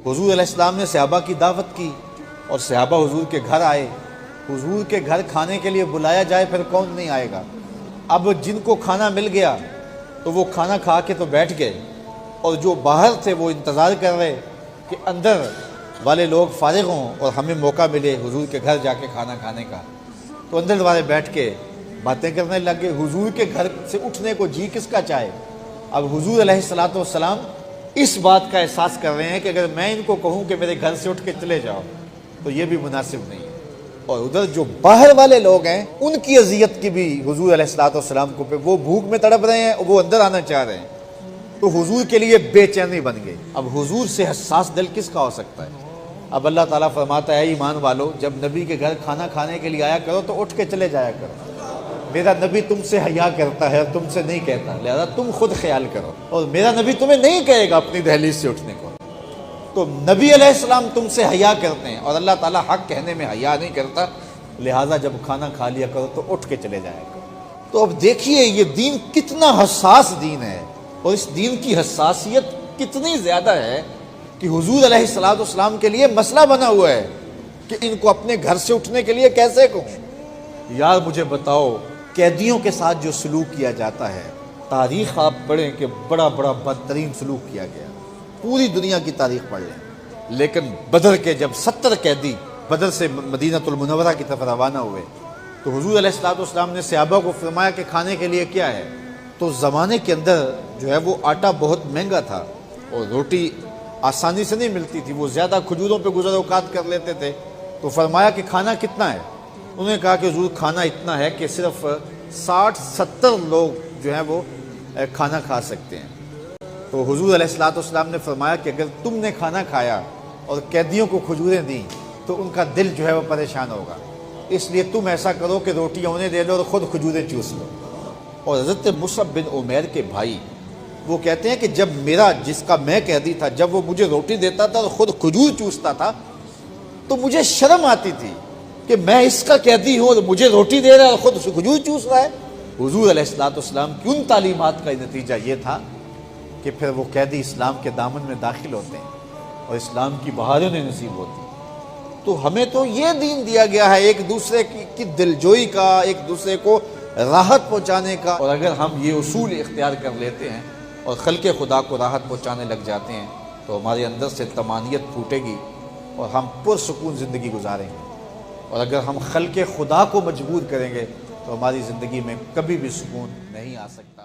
حضور علیہ السلام نے صحابہ کی دعوت کی اور صحابہ حضور کے گھر آئے. حضور کے گھر کھانے کے لیے بلایا جائے پھر کون نہیں آئے گا. اب جن کو کھانا مل گیا تو وہ کھانا کھا کے تو بیٹھ گئے، اور جو باہر تھے وہ انتظار کر رہے کہ اندر والے لوگ فارغ ہوں اور ہمیں موقع ملے حضور کے گھر جا کے کھانا کھانے کا. تو اندر والے بیٹھ کے باتیں کرنے لگے. حضور کے گھر سے اٹھنے کو جی کس کا چاہے. اب حضور علیہ السلام اس بات کا احساس کر رہے ہیں کہ اگر میں ان کو کہوں کہ میرے گھر سے اٹھ کے چلے جاؤ تو یہ بھی مناسب نہیں ہے، اور ادھر جو باہر والے لوگ ہیں ان کی اذیت کی بھی حضور علیہ السلام کو پہ وہ بھوک میں تڑپ رہے ہیں اور وہ اندر آنا چاہ رہے ہیں. تو حضور کے لیے بے چینی بن گئی. اب حضور سے حساس دل کس کا ہو سکتا ہے. اب اللہ تعالیٰ فرماتا ہے ایمان والو، جب نبی کے گھر کھانا کھانے کے لیے آیا کرو تو اٹھ کے چلے جایا کرو. میرا نبی تم سے حیا کرتا ہے، تم سے نہیں کہتا، لہذا تم خود خیال کرو. اور میرا نبی تمہیں نہیں کہے گا اپنی دہلیز سے اٹھنے کو. تو نبی علیہ السلام تم سے حیا کرتے ہیں اور اللہ تعالیٰ حق کہنے میں حیا نہیں کرتا، لہٰذا جب کھانا کھا لیا کرو تو اٹھ کے چلے جایا کرو. تو اب دیکھیے یہ دین کتنا حساس دین ہے، اور اس دین کی حساسیت کتنی زیادہ ہے کہ حضور علیہ السلام کے لیے مسئلہ بنا ہوا ہے کہ ان کو اپنے گھر سے اٹھنے کے لیے کیسے کہوں. یار مجھے بتاؤ، قیدیوں کے ساتھ جو سلوک کیا جاتا ہے، تاریخ آپ پڑھیں کہ بڑا بڑا بدترین سلوک کیا گیا، پوری دنیا کی تاریخ پڑھ لیں. لیکن بدر کے جب 70 قیدی بدر سے مدینہ المنورہ کی طرف روانہ ہوئے تو حضور علیہ السلام نے صحابہ کو فرمایا کہ کھانے کے لیے کیا ہے. تو زمانے کے اندر جو ہے وہ آٹا بہت مہنگا تھا اور روٹی آسانی سے نہیں ملتی تھی، وہ زیادہ کھجوروں پہ گزر اوقات کر لیتے تھے. تو فرمایا کہ کھانا کتنا ہے. انہوں نے کہا کہ حضور کھانا اتنا ہے کہ صرف 60-70 لوگ جو ہیں وہ کھانا کھا سکتے ہیں. تو حضور علیہ السلام نے فرمایا کہ اگر تم نے کھانا کھایا اور قیدیوں کو کھجوریں دیں تو ان کا دل جو ہے وہ پریشان ہوگا، اس لیے تم ایسا کرو کہ روٹیاں انہیں دے لو اور خود کھجوریں چوس لو. اور حضرت مصعب بن عمیر کے بھائی وہ کہتے ہیں کہ جب میرا جس کا میں قیدی تھا، جب وہ مجھے روٹی دیتا تھا اور خود کھجور چوستا تھا تو مجھے شرم آتی تھی کہ میں اس کا قیدی ہوں اور مجھے روٹی دے رہا ہے اور خود کھجور چوس رہا ہے. حضور علیہ السلام کی ان تعلیمات کا نتیجہ یہ تھا کہ پھر وہ قیدی اسلام کے دامن میں داخل ہوتے ہیں اور اسلام کی بہاریں انہیں نصیب ہوتی. تو ہمیں تو یہ دین دیا گیا ہے ایک دوسرے کی دلجوئی کا، ایک دوسرے کو راحت پہنچانے کا. اور اگر ہم یہ اصول اختیار کر لیتے ہیں اور خلق خدا کو راحت پہنچانے لگ جاتے ہیں تو ہمارے اندر سے طمانیت پھوٹے گی اور ہم پرسکون زندگی گزاریں گے. اور اگر ہم خلق خدا کو مجبور کریں گے تو ہماری زندگی میں کبھی بھی سکون نہیں آ سکتا.